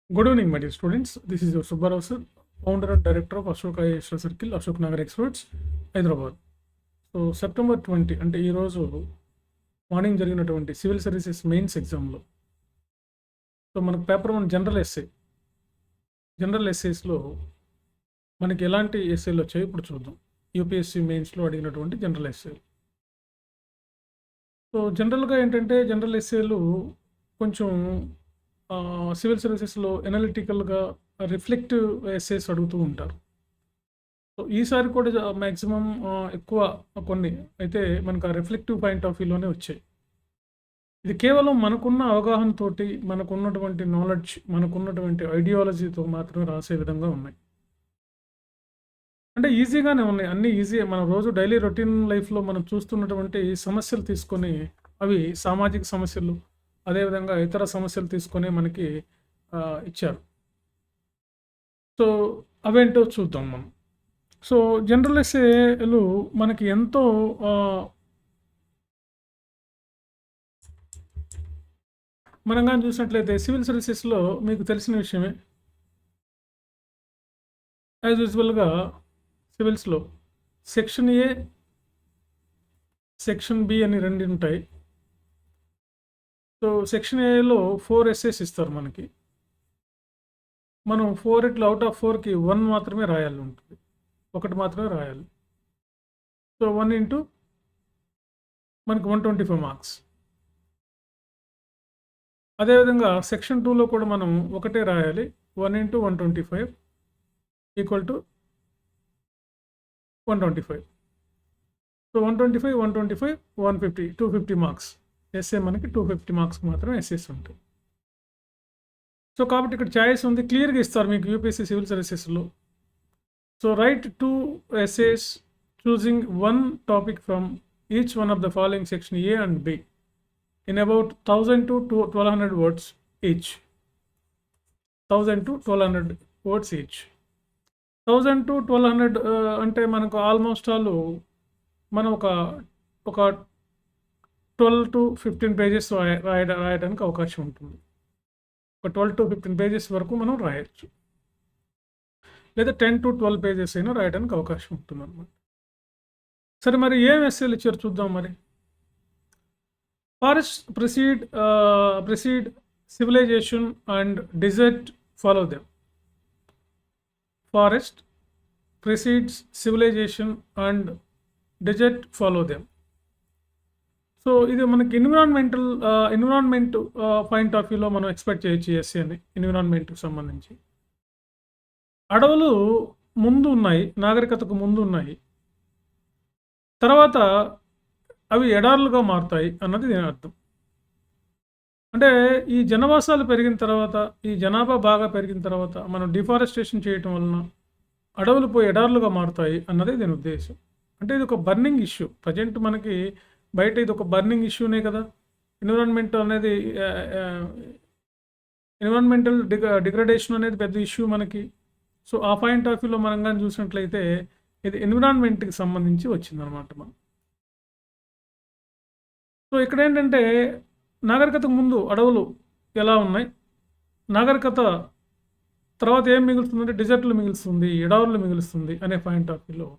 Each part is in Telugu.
Good evening, my dear students. This is your Subbarao sir, founder and director of Ashoka Yeshwar Circle, Ashok Nagar Experts, Hyderabad. So September 20 అంటే ఈరోజు మార్నింగ్ జరిగినటువంటి సివిల్ సర్వీసెస్ మెయిన్స్ ఎగ్జామ్లో సో మనకు పేపర్ 1 జనరల్ ఎస్ఏస్లో మనకి ఎలాంటి ఎస్ఏలు వచ్చాయో ఇప్పుడు చూద్దాం. యూపీఎస్సీ మెయిన్స్లో అడిగినటువంటి జనరల్ ఎస్ఏ. సో జనరల్గా ఏంటంటే జనరల్ ఎస్ఏలు కొంచెం సివిల్ సర్వీసెస్లో ఎనాలిటికల్గా రిఫ్లెక్టివ్ ఎస్ఏస్ అడుగుతూ ఉంటారు. సో ఈసారి కూడా మ్యాక్సిమం ఎక్కువ కొన్ని అయితే మనకు ఆ రిఫ్లెక్టివ్ పాయింట్ ఆఫ్ వ్యూలోనే వచ్చాయి. ఇది కేవలం మనకున్న అవగాహనతోటి, మనకున్నటువంటి నాలెడ్జ్, మనకున్నటువంటి ఐడియాలజీతో మాత్రమే రాసే విధంగా ఉన్నాయి. అంటే ఈజీగానే ఉన్నాయి, అన్నీ ఈజీ. మన రోజు డైలీ రొటీన్ లైఫ్లో మనం చూస్తున్నటువంటి సమస్యలు తీసుకొని, అవి సామాజిక సమస్యలు, అదేవిధంగా ఇతర సమస్యలు తీసుకొని మనకి ఇచ్చారు. సో అవేంటో చూద్దాం మనం. సో జనరల్ ఎస్ఏలు మనకి ఎంతో మనం కానీ చూసినట్లయితే సివిల్ సర్వీసెస్లో మీకు తెలిసిన విషయమే. యాజ్ యూజువల్గా సివిల్స్లో సెక్షన్ ఏ, సెక్షన్ బి అని రెండు ఉంటాయి. సో సెక్షన్ ఏలో 4 ఎస్ఏస్ ఇస్తారు మనకి. మనం 4 అవుట్ ఆఫ్ 4కి 1 మాత్రమే రాయాలి ఉంటుంది, ఒకటి మాత్రమే రాయాలి. సో 1 ఇంటూ మనకి 125 మార్క్స్. అదేవిధంగా సెక్షన్ 2లో కూడా మనం ఒకటే రాయాలి, 1 into 125 equal to 125. So 125, 125, 150, 250 marks. SA మనకి 250 మార్క్స్కి మాత్రమే ఎస్ఏస్ ఉంటాయి. సో కాబట్టి ఇక్కడ ఛాయిస్ ఉంది, క్లియర్గా ఇస్తారు మీకు యూపీఎస్సీ సివిల్ సర్వీసెస్లో. So right 2 essays choosing one topic from each one of the following section A and B in about 1000 to 1200 words each. 1000 to 1200 words each. 1000 to 1200 అంటే మనకు ఆల్మోస్ట్ ఆల్ మనం ఒక 12 to 15 పేజెస్ రాయడానికి అవకాశం ఉంటుంది. ఒక 12 to 15 పేజెస్ వరకు మనం రాయొచ్చు, లేదా 10 to 12 పేజెస్ అయినా రాయడానికి అవకాశం ఉంటుంది అన్నమాట. సరే, మరి ఏం ఎస్ఏలు ఇచ్చారు చూద్దాం. మరి forest precede civilization and desert follow them. Forest precedes civilization and desert follow them. So ఇది మనకి ఎన్విరాన్మెంట్ పాయింట్ ఆఫ్ వ్యూలో మనం ఎక్స్పెక్ట్ చేయొచ్చు ఎస్ఏ అని. ఎన్విరాన్మెంట్కి సంబంధించి అడవులు ముందు ఉన్నాయి, నాగరికతకు ముందు ఉన్నాయి, తర్వాత అవి ఎడారులుగా మారుతాయి అన్నది దీని అర్థం. అంటే ఈ జనవాసాలు పెరిగిన తర్వాత, ఈ జనాభా బాగా పెరిగిన తర్వాత మనం డిఫారెస్టేషన్ చేయటం వలన అడవులు పోయి ఎడారులుగా మారుతాయి అన్నది దీని ఉద్దేశం. అంటే ఇది ఒక బర్నింగ్ ఇష్యూ. ప్రజెంట్ మనకి బయట ఇది ఒక బర్నింగ్ ఇష్యూనే కదా. ఎన్విరాన్మెంటల్ డిగ్రేడేషన్ అనేది పెద్ద ఇష్యూ మనకి. సో ఆ పాయింట్ ఆఫ్ వ్యూలో మనం కానీ చూసినట్లయితే ఇది ఎన్విరాన్మెంట్కి సంబంధించి వచ్చిందనమాట మనం. సో ఇక్కడ ఏంటంటే నాగరికతకు ముందు అడవులు ఎలా ఉన్నాయి, నాగరికత తర్వాత ఏం మిగులుతుందంటే డిజర్ట్లు మిగులుతుంది, ఎడారులు మిగులుస్తుంది అనే పాయింట్ ఆఫ్ వ్యూలో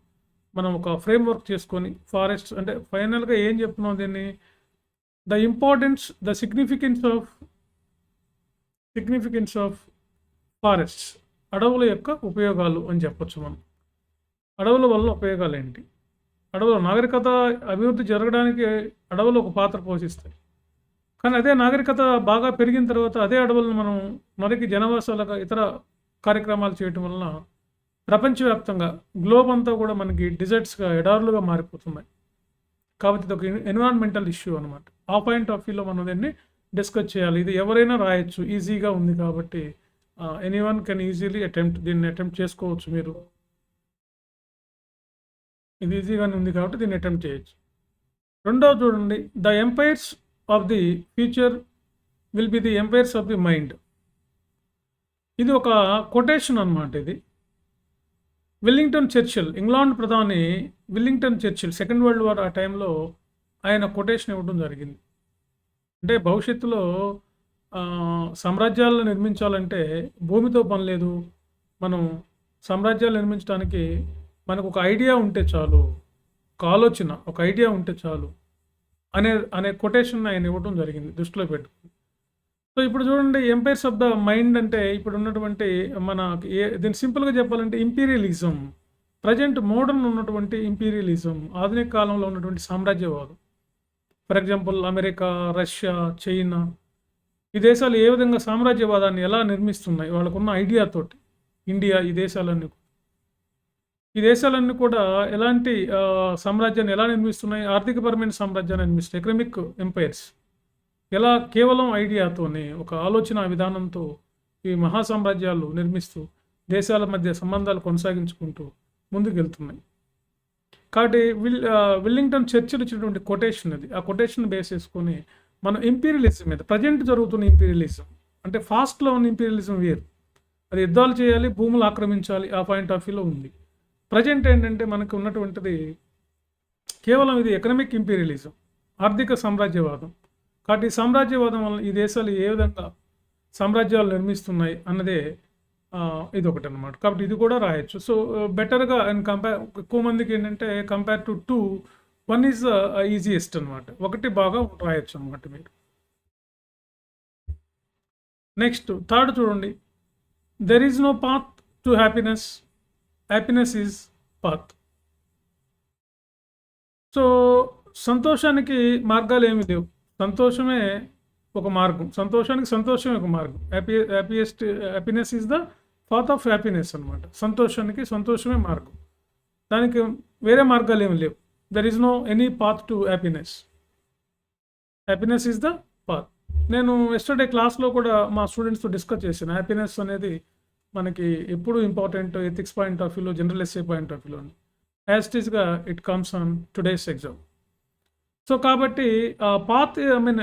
మనం ఒక ఫ్రేమ్వర్క్ చేసుకొని ఫారెస్ట్ అంటే ఫైనల్గా ఏం చెప్తున్నాం దీన్ని, ద సిగ్నిఫికెన్స్ ఆఫ్ ఫారెస్ట్, అడవుల యొక్క ఉపయోగాలు అని చెప్పొచ్చు మనం. అడవుల వల్ల ఉపయోగాలు ఏంటి, అడవుల నాగరికత అభివృద్ధి జరగడానికి అడవులు ఒక పాత్ర పోషిస్తాయి. కానీ అదే నాగరికత బాగా పెరిగిన తర్వాత అదే అడవులను మనం నరికి జనవాసాలుగా ఇతర కార్యక్రమాలు చేయటం వలన ప్రపంచవ్యాప్తంగా గ్లోబ్ అంతా కూడా మనకి డిజర్ట్స్గా, ఎడారులుగా మారిపోతున్నాయి. కాబట్టి ఇది ఒక ఎన్విరాన్మెంటల్ ఇష్యూ అనమాట. ఆ పాయింట్ ఆఫ్ వ్యూలో మనం దీన్ని డిస్కస్ చేయాలి. ఇది ఎవరైనా రాయొచ్చు, ఈజీగా ఉంది కాబట్టి ఎనీవన్ కెన్ ఈజీలీ దీన్ని అటెంప్ట్ చేసుకోవచ్చు. మీరు ఇది ఈజీగానే ఉంది కాబట్టి దీన్ని అటెంప్ట్ చేయొచ్చు. రెండవ చూడండి, the empires of the future will be the empires of the mind. ఇది ఒక కొటేషన్ అనమాట. ఇది విల్లింగ్టన్ చర్చిల్, ఇంగ్లాండ్ ప్రధాని Wellington Churchill second world war ఆ టైంలో ఆయన కొటేషన్ ఇవ్వడం జరిగింది. అంటే భవిష్యత్తులో సామ్రాజ్యాలను నిర్మించాలంటే భూమితో పని లేదు. మనం సామ్రాజ్యాలు నిర్మించడానికి మనకు ఒక ఐడియా ఉంటే చాలు, ఒక ఆలోచన, ఒక ఐడియా ఉంటే చాలు అనే కొటేషన్ ఆయన ఇవ్వడం జరిగింది దృష్టిలో పెట్టుకుని. సో ఇప్పుడు చూడండి, ఎంపైర్స్ ఆఫ్ ద మైండ్ అంటే ఇప్పుడు ఉన్నటువంటి మన దీన్ని సింపుల్గా చెప్పాలంటే ఇంపీరియలిజం, ప్రజెంట్ మోడర్న్ ఉన్నటువంటి ఇంపీరియలిజం, ఆధునిక కాలంలో ఉన్నటువంటి సామ్రాజ్యవాదం. For example America, Russia, China, ఈ దేశాలు ఏ విధంగా సామ్రాజ్యవాదాన్ని ఎలా నిర్మిస్తున్నాయి వాళ్ళకున్న ఐడియాతోటి. ఇండియా, ఈ దేశాలన్నీ కూడా ఎలాంటి సామ్రాజ్యాన్ని ఎలా నిర్మిస్తున్నాయి, ఆర్థికపరమైన సామ్రాజ్యాన్ని నిర్మిస్తున్నాయి, ఎకనామిక్ ఎంపైర్స్ ఎలా కేవలం ఐడియాతోనే, ఒక ఆలోచన విధానంతో ఈ మహాసామ్రాజ్యాలు నిర్మిస్తూ దేశాల మధ్య సంబంధాలు కొనసాగించుకుంటూ ముందుకు వెళ్తున్నాయి. కాబట్టి విల్లింగ్టన్ చర్చిల్ ఇచ్చినటువంటి కొటేషన్ అది. ఆ కొటేషన్ బేస్ చేసుకొని మనం ఇంపీరియలిజం మీద, ప్రజెంట్ జరుగుతున్న ఇంపీరియలిజం అంటే ఫాస్ట్లో ఉన్న ఇంపీరియలిజం వేరు, అది యుద్ధాలు చేయాలి, భూములు ఆక్రమించాలి, ఆ పాయింట్ ఆఫ్ వ్యూలో ఉంది. ప్రజెంట్ ఏంటంటే మనకు ఉన్నటువంటిది కేవలం ఇది ఎకనామిక్ ఇంపీరియలిజం, ఆర్థిక సామ్రాజ్యవాదం. కాబట్టి ఈ సామ్రాజ్యవాదం వల్ల ఈ దేశాలు ఏ విధంగా సామ్రాజ్యాలు నిర్మిస్తున్నాయి అన్నదే ఇది ఒకటి అనమాట. కాబట్టి ఇది కూడా రాయొచ్చు. సో బెటర్గా అండ్ ఎక్కువ మందికి ఏంటంటే కంపేర్ టు 2, 1 ఈజ్ ఈజియెస్ట్ అనమాట. ఒకటి బాగా రాయొచ్చు అనమాట మీరు. నెక్స్ట్ థర్డ్ చూడండి, there is no path to happiness, happiness is path. So సంతోషానికి మార్గాలు ఏమి లేవు, సంతోషమే ఒక మార్గం, సంతోషమే ఒక మార్గం. Happiness is the path of happiness అనమాట. సంతోషమే మార్గం, దానికి వేరే మార్గాలు ఏమి లేవు. There is no any path to happiness, happiness is the path. నేను ఎస్టర్డే క్లాస్లో కూడా మా స్టూడెంట్స్తో డిస్కస్ చేశాను. హ్యాపీనెస్ అనేది మనకి ఎప్పుడు ఇంపార్టెంట్, ఎథిక్స్ పాయింట్ ఆఫ్ వ్యూలో, జనరల్ ఎస్ఏ పాయింట్ ఆఫ్ వ్యూలో, యాజ్ ఇట్ ఈస్గా it comes on today's exam. So కాబట్టి పాత్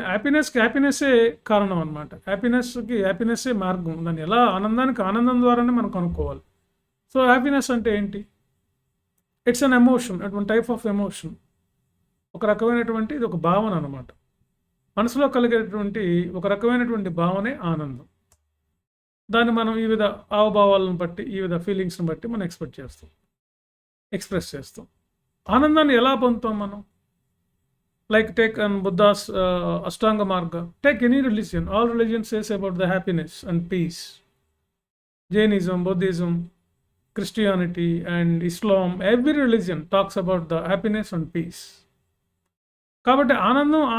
హ్యాపీనెస్సే కారణం అనమాట. హ్యాపీనెస్సే మార్గం. దాన్ని ఎలా ఆనందం ద్వారానే మనం కనుక్కోవాలి. సో హ్యాపీనెస్ అంటే ఏంటి? ఇట్స్ అన్ ఎమోషన్, అటువంటి టైప్ ఆఫ్ ఎమోషన్, ఒక రకమైనటువంటి ఇది ఒక భావన అనమాట. మనసులో కలిగేటువంటి ఒక రకమైనటువంటి భావనే ఆనందం. దాన్ని మనం ఈ విధ హావభావాలను బట్టి, ఈ విధ ఫీలింగ్స్ని బట్టి మనం ఎక్స్ప్రెస్ చేస్తాం. ఆనందాన్ని ఎలా పొందుతాం మనం? Like take Buddha's Ashtanga Marga. Take any religion. All religions says about the happiness and peace. Jainism, Buddhism, Christianity and Islam. Every religion talks about the happiness and peace. కాబట్టి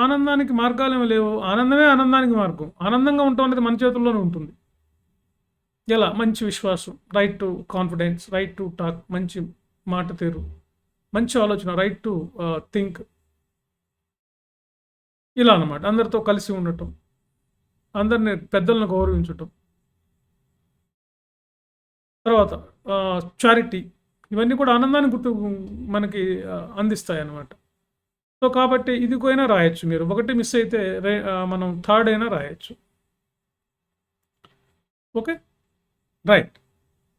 ఆనందానికి మార్గాలు ఏమి లేవు. ఆనందమే ఆనందానికి మార్గం. ఆనందంగా ఉండటం అనేది మన చేతుల్లోనే ఉంటుంది. ఎలా? మంచి విశ్వాసం, right to confidence, right to talk, మంచి మాట తీరు, మంచి ఆలోచన, రైట్ టు థింక్, ఇలా అన్నమాట. అందరితో కలిసి ఉండటం, అందరిని పెద్దలను గౌరవించటం, తర్వాత చారిటీ, ఇవన్నీ కూడా ఆనందాన్ని మనకి అందిస్తాయి అన్నమాట. సో కాబట్టి ఇది పోయినా రాయొచ్చు మీరు. ఒకటి మిస్ అయితే మనం థర్డ్ అయినా రాయొచ్చు. Okay, right.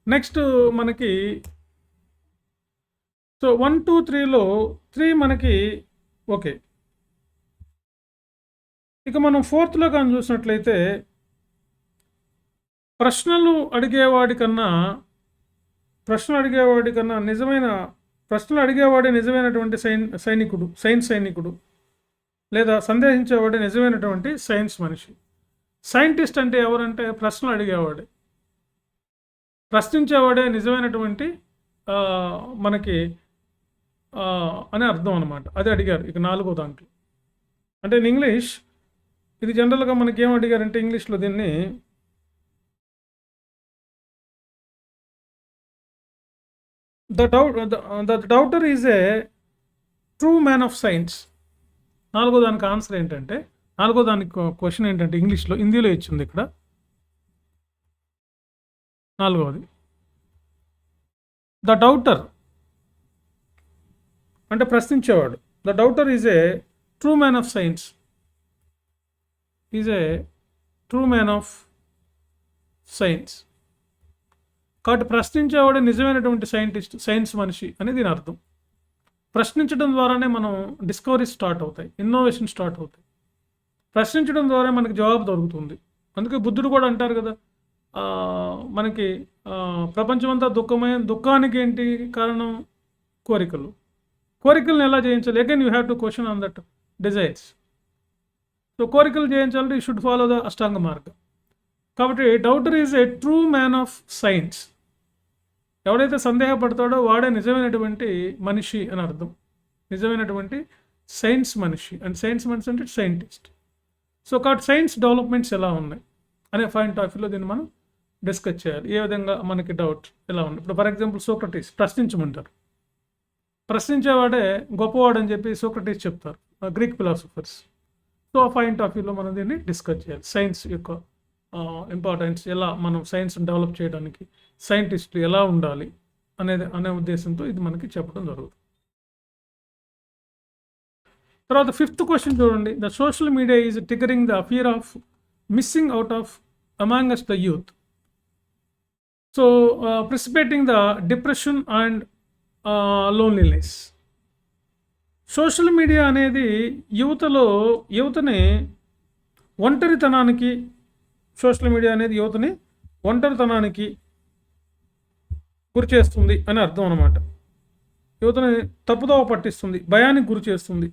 నెక్స్ట్ మనకి సో 1, 2, 3లో 3 మనకి ఓకే. ఇక మనం ఫోర్త్లో కానీ చూసినట్లయితే ప్రశ్నలు అడిగేవాడి కన్నా ప్రశ్నలు అడిగేవాడే నిజమైనటువంటి సైనికుడు, లేదా సందేహించేవాడే నిజమైనటువంటి సైన్స్ మనిషి. సైంటిస్ట్ అంటే ఎవరంటే ప్రశ్నలు అడిగేవాడే, ప్రశ్నించేవాడే నిజమైనటువంటి మనకి అని అర్థం అనమాట. అది అడిగారు ఇక 4వ దాంట్లో. అంటే ఇన్ ఇంగ్లీష్ ఇది జనరల్గా మనకి ఏం అడిగారంటే ఇంగ్లీష్లో దీన్ని the doubter is a true man of science. 4వ దానికి ఆన్సర్ ఏంటంటే, 4వ దానికి క్వశ్చన్ ఏంటంటే ఇంగ్లీష్లో, హిందీలో ఇచ్చింది ఇక్కడ 4వది. ద డౌటర్ అంటే ప్రశ్నించేవాడు. The doubter is a true man of science, is a true man of science. కాబట్టి ప్రశ్నించేవాడే నిజమైనటువంటి సైన్స్ మనిషి అని దీని అర్థం. ప్రశ్నించడం ద్వారానే మనం డిస్కవరీస్ స్టార్ట్ అవుతాయి, ఇన్నోవేషన్ స్టార్ట్ అవుతాయి. ప్రశ్నించడం ద్వారా మనకి జవాబు దొరుకుతుంది. అందుకే బుద్ధుడు కూడా అంటారు కదా, మనకి ప్రపంచమంతా దుఃఖానికి ఏంటి కారణం? కోరికలు. కోరికలను ఎలా జయించాలి? Again you have to question on that desires. So కోరికలు జయించాలంటే యూ షుడ్ ఫాలో ద అష్టాంగ మార్గం. కాబట్టి doubter is a true man of science. ఎవడైతే సందేహపడతాడో వాడే నిజమైనటువంటి మనిషి అని అర్థం, నిజమైనటువంటి సైన్స్ మనిషి. అండ్ సైన్స్ మనిషి అంటే సైంటిస్ట్. సో కాబట్టి సైన్స్ డెవలప్మెంట్స్ ఎలా ఉన్నాయి అనే పాయింట్ ఆఫ్ వ్యూలో దీన్ని మనం డిస్కస్ చేయాలి. ఏ విధంగా మనకి డౌట్ ఎలా ఉంది. ఇప్పుడు ఫర్ ఎగ్జాంపుల్ సోక్రటీస్ ప్రశ్నించమంటారు, ప్రశ్నించేవాడే గొప్పవాడు అని చెప్పి సోక్రటీస్ చెప్తారు, గ్రీక్ ఫిలాసఫర్స్. సో ఆ పాయింట్ ఆఫ్ వ్యూలో మనం దీన్ని డిస్కస్ చేయాలి. సైన్స్ యొక్క ఇంపార్టెన్స్, ఎలా మనం సైన్స్ని డెవలప్ చేయడానికి సైంటిస్టులు ఎలా ఉండాలి అనే ఉద్దేశంతో ఇది మనకి చెప్పడం జరుగుతుంది. తర్వాత 5th క్వశ్చన్ చూడండి. The social media is triggering the fear of missing out of amongst the youth. So precipitating the depression and loneliness. Social media అనేది యువతని ఒంటరితనానికి, సోషల్ మీడియా అనేది యువతని ఒంటరితనానికి గురి చేస్తుంది అని అర్థం అన్నమాట. యువతని తప్పుదోవ పట్టిస్తుంది, భయానికి గురి చేస్తుంది.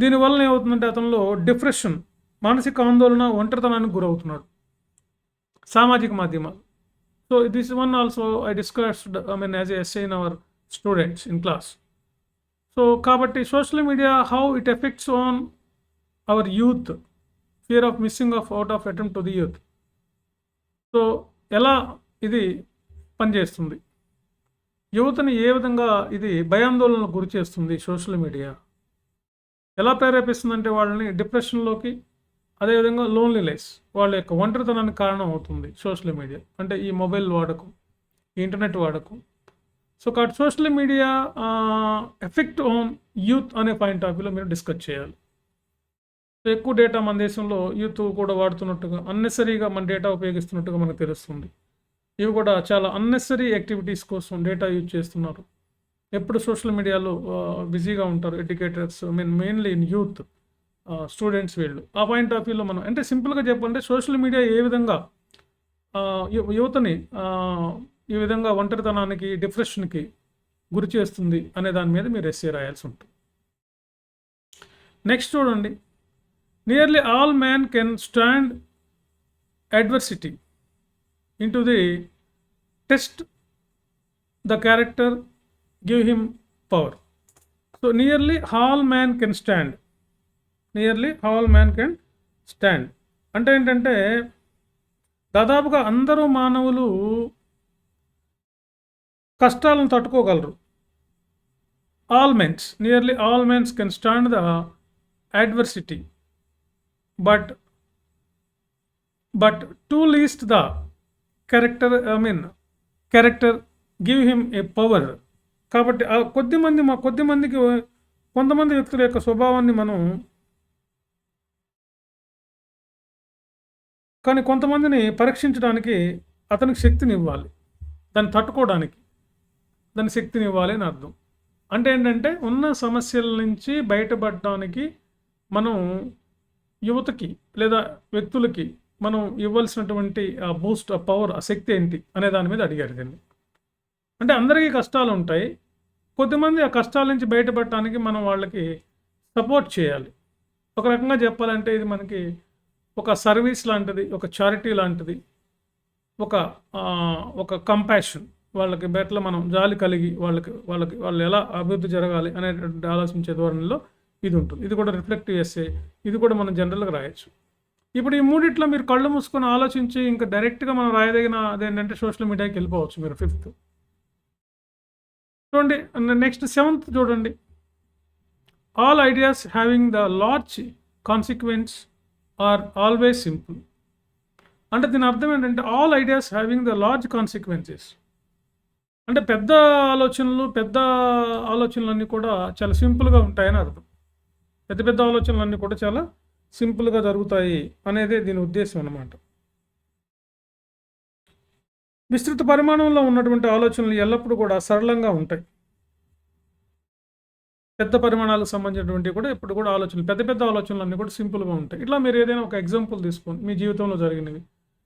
దీనివల్ల ఏమవుతుందంటే అతనిలో డిప్రెషన్, మానసిక ఆందోళన, ఒంటరితనానికి గురవుతున్నాడు. సామాజిక మాధ్యమాలు. So this one also I discussed as a essay in our students in class. So కాబట్టి social media how it effects on our youth, fear of missing of out of attempt to the youth. So ఎలా ఇది పనిచేస్తుంది, యువతని ఏ విధంగా ఇది భయాందోళనకు గురి చేస్తుంది సోషల్ మీడియా, ఎలా ప్రేరేపిస్తుందంటే వాళ్ళని డిప్రెషన్లోకి, అదేవిధంగా లోన్లీనెస్, వాళ్ళ యొక్క ఒంటరితనానికి కారణం అవుతుంది సోషల్ మీడియా. అంటే ఈ మొబైల్ వాడకం, ఈ ఇంటర్నెట్ వాడకం. సో కాబట్టి social media effect on youth అనే పాయింట్ ఆఫ్ వ్యూలో మీరు డిస్కస్ చేయాలి. సో ఎక్కువ డేటా మన దేశంలో యూత్ కూడా వాడుతున్నట్టుగా, అన్నెసరీగా మన డేటా ఉపయోగిస్తున్నట్టుగా మనకు తెలుస్తుంది. ఇవి కూడా చాలా అన్నెసరీ యాక్టివిటీస్ కోసం డేటా యూజ్ చేస్తున్నారు. ఎప్పుడు సోషల్ మీడియాలో బిజీగా ఉంటారు educators, mainly in youth, students వీళ్ళు. ఆ పాయింట్ ఆఫ్ వ్యూలో మనం అంటే సింపుల్గా చెప్పాలంటే సోషల్ మీడియా ఏ విధంగా యువతని ఈ విధంగా ఒంటరితనానికి, డిప్రెషన్కి గురి చేస్తుంది అనే దాని మీద మీరు ఎస్సే రాయాల్సి ఉంటుంది. నెక్స్ట్ చూడండి. Nearly all man can stand adversity into the test the character, give him power. So nearly all man can stand. Nearly all man can stand అంటే ఏంటంటే దాదాపుగా అందరూ మానవులు కష్టాలను తట్టుకోగలరు. All mens, nearly all mens can stand the adversity, but to least the character give him a power. కాబట్టి కొంతమంది వ్యక్తుల యొక్క స్వభావాన్ని మనం, కానీ కొంతమందిని పరీక్షించడానికి అతనికి శక్తిని ఇవ్వాలి, దాన్ని తట్టుకోవడానికి దాని శక్తిని ఇవ్వాలి అని అర్థం. అంటే ఏంటంటే ఉన్న సమస్యల నుంచి బయటపడడానికి మనం యువతకి లేదా వ్యక్తులకి మనం ఇవ్వాల్సినటువంటి ఆ బూస్ట్, ఆ పవర్, ఆ శక్తి ఏంటి అనే దాని మీద అడిగారు దీన్ని. అంటే అందరికీ కష్టాలు ఉంటాయి, కొద్దిమంది ఆ కష్టాల నుంచి బయటపడటానికి మనం వాళ్ళకి సపోర్ట్ చేయాలి. ఒక రకంగా చెప్పాలంటే ఇది మనకి ఒక సర్వీస్ లాంటిది, ఒక చారిటీ లాంటిది, ఒక కంపాషన్. వాళ్ళకి బెట్ల మనం జాలి కలిగి వాళ్ళు ఎలా అభివృద్ధి జరగాలి అనేటువంటి ఆలోచించే ధోరణిలో ఇది ఉంటుంది. ఇది కూడా రిఫ్లెక్టివ్ ఎస్సే, ఇది కూడా మనం జనరల్గా రాయొచ్చు. ఇప్పుడు ఈ మూడిట్లో మీరు కళ్ళు మూసుకొని ఆలోచించి ఇంకా డైరెక్ట్గా మనం రాయదగిన అదేంటంటే సోషల్ మీడియాకి వెళ్ళిపోవచ్చు మీరు 5th. చూడండి. నెక్స్ట్ 7th చూడండి. All ideas having the large consequence are always simple. అంటే దీని అర్థం ఏంటంటే all ideas having the large consequences అంటే పెద్ద ఆలోచనలన్నీ కూడా చాలా సింపుల్గా ఉంటాయని అర్థం. పెద్ద ఆలోచనలన్నీ కూడా చాలా సింపుల్గా జరుగుతాయి అనేదే దీని ఉద్దేశం అన్నమాట. విస్తృత పరిమాణంలో ఉన్నటువంటి ఆలోచనలు ఎల్లప్పుడూ కూడా సరళంగా ఉంటాయి. పెద్ద పరిమాణాలకు సంబంధించినటువంటివి కూడా ఎప్పుడు కూడా ఆలోచనలు పెద్ద పెద్ద ఆలోచనలు అన్నీ కూడా సింపుల్గా ఉంటాయి. ఇట్లా మీరు ఏదైనా ఒక ఎగ్జాంపుల్ తీసుకోండి మీ జీవితంలో జరిగినవి,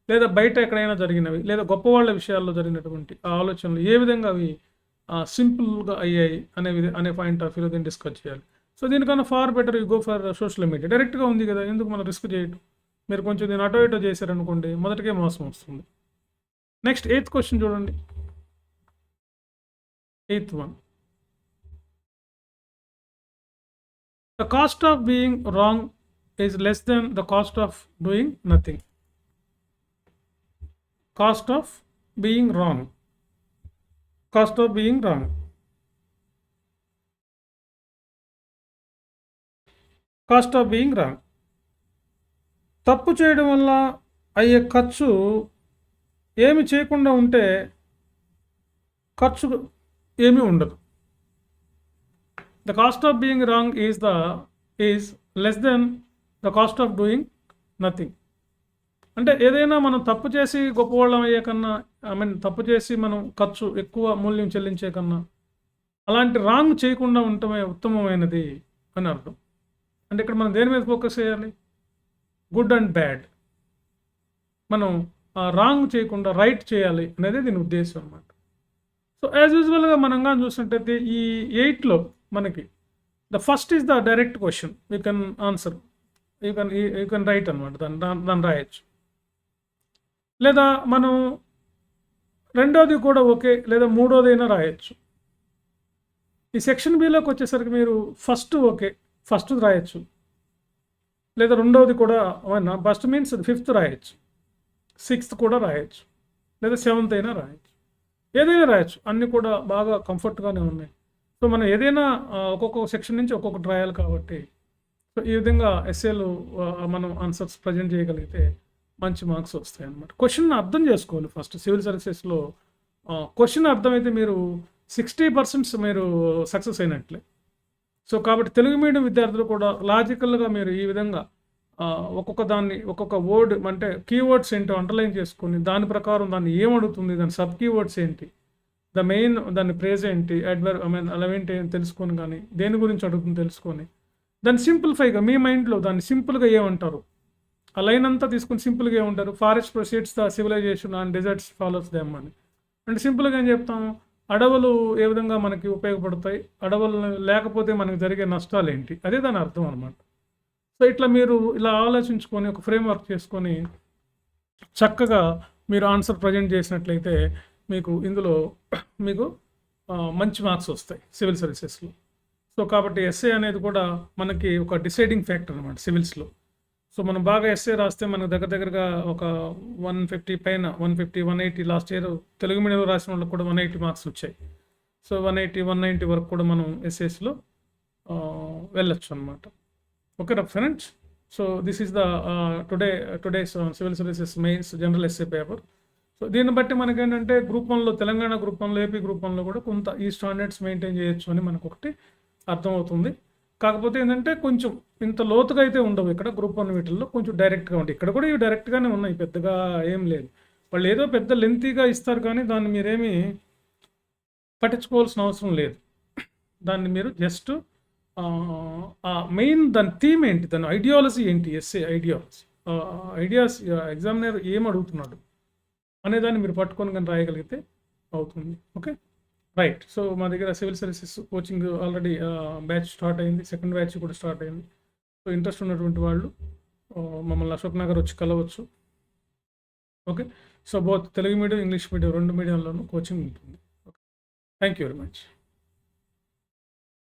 లేదా బయట ఎక్కడైనా జరిగినవి, లేదా గొప్ప వాళ్ళ విషయాల్లో జరిగినటువంటి ఆ ఆలోచనలు ఏ విధంగా అవి సింపుల్గా అయ్యాయి అనే పాయింట్ ఆఫ్ వ్యూలో దీన్ని డిస్కస్ చేయాలి. సో దీనికన్నా far better you go for social media. డైరెక్ట్గా ఉంది కదా, ఎందుకు మనం రిస్క్ చేయటం. మీరు కొంచెం దీన్ని అటో ఇటో చేశారనుకోండి, మొదటికే మోసం వస్తుంది. నెక్స్ట్ 8th క్వశ్చన్ చూడండి. 8th one. The cost of being wrong is less than the cost of doing nothing. Cost of being wrong. Cost of being wrong. Cost of being wrong. తప్పు చేయడం వల్ల అయ్యే ఖర్చు ఏమి చేయకుండా ఉంటే ఖర్చు ఏమీ ఉండదు. The cost of being wrong is less than the cost of doing nothing. అంటే ఏదైనా మనం తప్పు చేసి గొప్పవాళ్ళం అయ్యే కన్నా, తప్పు చేసి మనం ఖర్చు ఎక్కువ మూల్యం చెల్లించే కన్నా అలాంటి రాంగ్ చేయకుండా ఉండటమే ఉత్తమమైనది అని అర్థం. అంటే ఇక్కడ మనం దేని మీద ఫోకస్ చేయాలి? Good and bad. మనం రాంగ్ చేయకుండా రైట్ చేయాలి అనేది దీని ఉద్దేశం అన్నమాట. సో యాజ్ యూజువల్గా మనం కానీ చూసినట్టయితే ఈ 8లో మనకి the first is the direct question. You can answer, you can write అనమాట, దాన్ని రాయొచ్చు. లేదా మనం రెండోది కూడా ఓకే, లేదా మూడోదైనా రాయొచ్చు. ఈ సెక్షన్ బిలోకి వచ్చేసరికి మీరు ఫస్ట్ ఓకే, ఫస్ట్ రాయొచ్చు, లేదా రెండవది కూడా ఫస్ట్ మీన్స్ 5th రాయొచ్చు, 6th కూడా రాయొచ్చు, లేదా 7th అయినా రాయొచ్చు, ఏదైనా రాయొచ్చు. అన్నీ కూడా బాగా కంఫర్ట్గానే ఉన్నాయి. సో మనం ఏదైనా ఒక్కొక్క సెక్షన్ నుంచి ఒక్కొక్కటి రాయాలి కాబట్టి, సో ఈ విధంగా ఎస్ఏలు మనం ఆన్సర్స్ ప్రజెంట్ చేయగలిగితే మంచి మార్క్స్ వస్తాయి అన్నమాట. క్వశ్చన్ అర్థం చేసుకోవాలి ఫస్ట్. సివిల్ సర్వీసెస్లో క్వశ్చన్ అర్థమైతే మీరు 60% మీరు సక్సెస్ అయినట్లే. సో కాబట్టి తెలుగు మీడియం విద్యార్థులు కూడా లాజికల్గా మీరు ఈ విధంగా ఒక్కొక్క వర్డ్ అంటే కీవర్డ్స్ ఏంటో అండర్లైన్ చేసుకొని దాని ప్రకారం దాన్ని ఏమడుగుతుంది, దాని సబ్ కీవర్డ్స్ ఏంటి, ద మెయిన్ దాని ప్రేజ్ ఏంటి, అలవెంట్ ఏంటి తెలుసుకొని, కానీ దేని గురించి అడుగుతుంది తెలుసుకొని దాన్ని సింప్లిఫైగా మీ మైండ్లో దాన్ని సింపుల్గా ఏమంటారు, ఆ లైన్ అంతా తీసుకొని సింపుల్గా ఏమంటారు, forest proceeds the civilization and deserts follows them అని. అంటే సింపుల్గా ఏం చెప్తాము, అడవులు ఏ విధంగా మనకి ఉపయోగపడతాయి, అడవులు లేకపోతే మనకు జరిగే నష్టాలు ఏంటి, అదే దాని అర్థం అనమాట. సో ఇట్లా మీరు ఇలా ఆలోచించుకొని ఒక ఫ్రేమ్వర్క్ చేసుకొని చక్కగా మీరు ఆన్సర్ ప్రజెంట్ చేసినట్లయితే మీకు ఇందులో మీకు మంచి మార్క్స్ వస్తాయి సివిల్ సర్వీసెస్లో. సో కాబట్టి ఎస్ఏ అనేది కూడా మనకి ఒక డిసైడింగ్ ఫ్యాక్టర్ అనమాట సివిల్స్లో. సో మనం బాగా ఎస్ఏ రాస్తే మనకు దగ్గరగా ఒక 150 పైన 150, 180 లాస్ట్ ఇయర్ తెలుగు మీడియంలో రాసిన వాళ్ళకి కూడా 180 మార్క్స్ వచ్చాయి. సో 180, 190 వరకు కూడా మనం ఎస్ఏస్లో వెళ్ళొచ్చు అనమాట. Okay friends. So this is the today's civil services mains general essay paper. So దీన్ని బట్టి మనకి ఏంటంటే గ్రూప్ 1లో తెలంగాణ గ్రూప్ 1లో ఏపీ గ్రూప్ 1లో కూడా కొంత ఈ స్టాండర్డ్స్ మెయింటైన్ చేయొచ్చు అని మనకు ఒకటి అర్థమవుతుంది. కాకపోతే ఏంటంటే కొంచెం ఇంత లోతుగా అయితే ఉండవు ఇక్కడ గ్రూప్ 1 వీటిల్లో, కొంచెం డైరెక్ట్గా ఉంటాయి. ఇక్కడ కూడా ఇవి డైరెక్ట్గానే ఉన్నాయి, పెద్దగా ఏం లేదు. వాళ్ళు ఏదో పెద్ద లెంతీగా ఇస్తారు కానీ దాన్ని మీరేమీ పట్టించుకోవాల్సిన అవసరం లేదు. దాన్ని మీరు జస్ట్ మెయిన్ దాని థీమ్ ఏంటి, దాని ఐడియాలజీ ఏంటి, ఎస్ఏ ఐడియాస్ ఎగ్జామినర్ ఏం అడుగుతున్నాడు అనేదాన్ని మీరు పట్టుకొని కానీ రాయగలిగితే అవుతుంది. Okay right. సో మా దగ్గర civil services coaching already batch start అయింది, సెకండ్ బ్యాచ్ కూడా స్టార్ట్ అయింది. సో ఇంట్రెస్ట్ ఉన్నటువంటి వాళ్ళు మమ్మల్ని అశోక్ నగర్ వచ్చి కలవచ్చు. Okay. So both Telugu medium, English medium 2 మీడియంలోనూ కోచింగ్ ఉంటుంది. Okay, thank you very much.